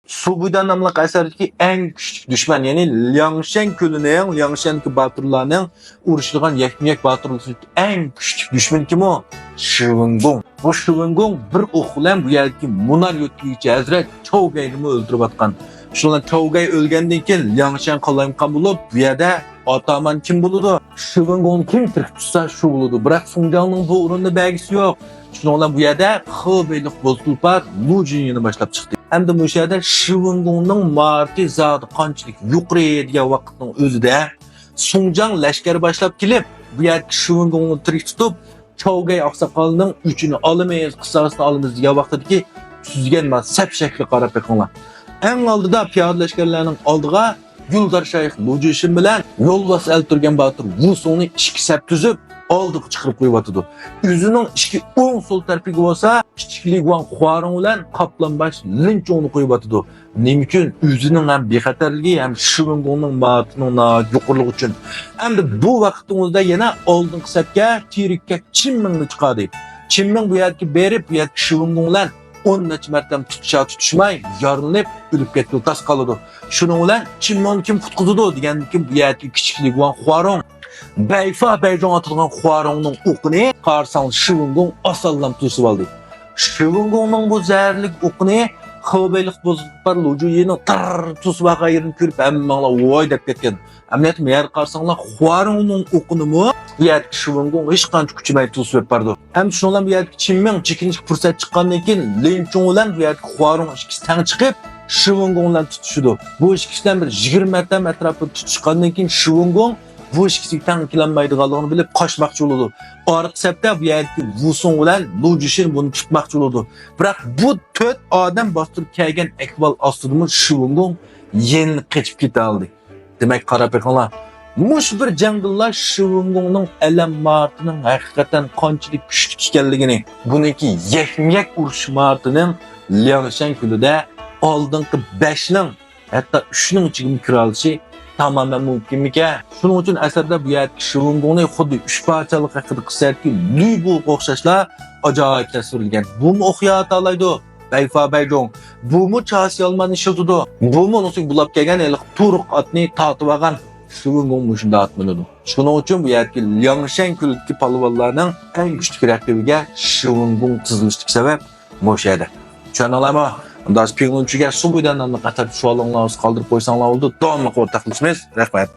Subudan namlı əsərdəki ən küçük düşmən, yəni Liangshan kölünün, Liangshan'daki batırlarının uğraşılğan yekmiyek batırlıqdaki ən küçük düşmən kim o? Shivengong. Bu Shivengong bir oxulan bu yerdeki Munar yötküyücü Hazret Chougay'ını öldürüp atqan. Şundan Chougay ölgəndən keyin Liangshan qalayımqan bulub, bu yerdə ataman kim buludu? Shivengong kim tirk tutsa şu buludu. Bırak Songjiang'ның bu uğrunda belgisi yok. Şundan bu yerdə Hebeylik bozulpar Lu Jinyini başlap çıxdı. Hem de bu yerdə Shivengong'ның marti zatı qançalik yuqri degan vaqtning o'zida Songjiang lashkari başlap kelib, bu yerdagi Shivengong'ni tirk tutib, Chougay oqsoqolining uchini olamayız, qissasini olamiz degan vaqtdagi tuzgan sap shakli qarab beqinglar. Eng oldida piyoda lashkarlarning oldiga Guldar Shayx Lu Jishin bilan yo'lbos el turgan Batir Wu Songni ikki sap tuzib oldiga chiqarib qo'yibotdi. O'zining ikki o'ng so'l tarafiga bo'lsa, kichiklik Wang Huarong bilan qoplanbash Lin Chongni qo'yibotdi. Nima uchun? O'zining ham bexatarligi ham Shivengongning ma'tining yuqorligi uchun. Endi bu vaqtimizda yana oldingi sapga tirikka Qinmingni chiqadi. Qinming bu yerga berib, bu yerga Shivengong bilan 10 necha martam tutishmay, yorilib, o'lib ketdi, tas qoladi. Shuning bilan Qinming kim qutqizdi degandan keyin bu yerga kichiklik Wang Huarong Beyfa Beyzhong atilgan Huarongning o'qini qarsang Shivengong osallam to'sib oldi. Shivengongning bu zarlik o'qini Hebeylik bozulpar Lu Jinyini tar to'sib olganini ko'rib hammanglar voy deb ketgan. Amniyat mer qarsanglar Huarongning o'qini bu yerga Shivengong hech qancha kuchmay to'sib berdi. Ham shundan bu yerga Qinming chekinchi fursat chiqqandan keyin Lin Chong bilan bu yerga Huarong ikkisi tang chiqib Shivengong bilan tutishdi. Bu ikkisidan bir 20 marta atrofida tutishgandan keyin Shivengong bu ikkisi tang kelanmaydiganligini bilib qochmoqchi bo'ldi. Orqa sapda bu yerga Wu Song bilan Lu Jishin buni tutmoqchi bo'ldi. Biroq bu 4 odam bostirib kelgan ahvol ostida Shivengong yenilib qochib keta oldi. Demak, qarab beqinglar. Mush bir jangdillar Shivengongning alam martining haqiqatan qanchalik kuchli ekanligini, buniki yakmiyak urush martining Liangshan kunida oldingi 5 ning, hatto 3 ning ichiga kira olishi tamamen mümkün miken? Şunun için əsərdə bu yerki Shivengongni xuddi 3 parçalık haqida qısayətki Lübu qoxşaşla acayip təsvirləyən. Bu mu oxuyat alaydı? Beyfa Beyzhong. Bu mu Chasi Alman işildidu? Bu mu onun bulab kelgan eliq Turuq atını tatıb alğan Shivengong muşunda atmılıdı. Şunun için bu yerki Liangshan külüdeki palvallarının en güçlü rakibiga Shivengong tizilishlik sebep moşaydı. Çanalarma Undaz piğnunçuga subudan qatar suallarınızı qaldırıb qoysanlar oldu. Davamlı ortaqlaşmamız. Rəhmət.